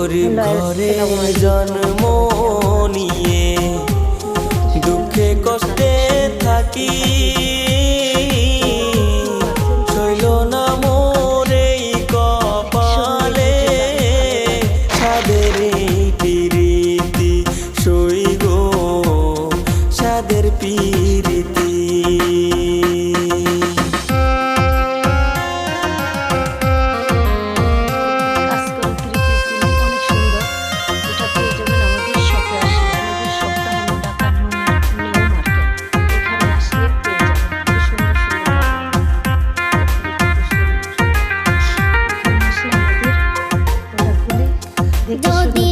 গরিব ঘরে জন্ম নিয়ে দুঃখে কষ্টে থাকি, শৈল না মোর এই কপালে সাদের পিরিতি সইব সাদের পিরিতি। যদি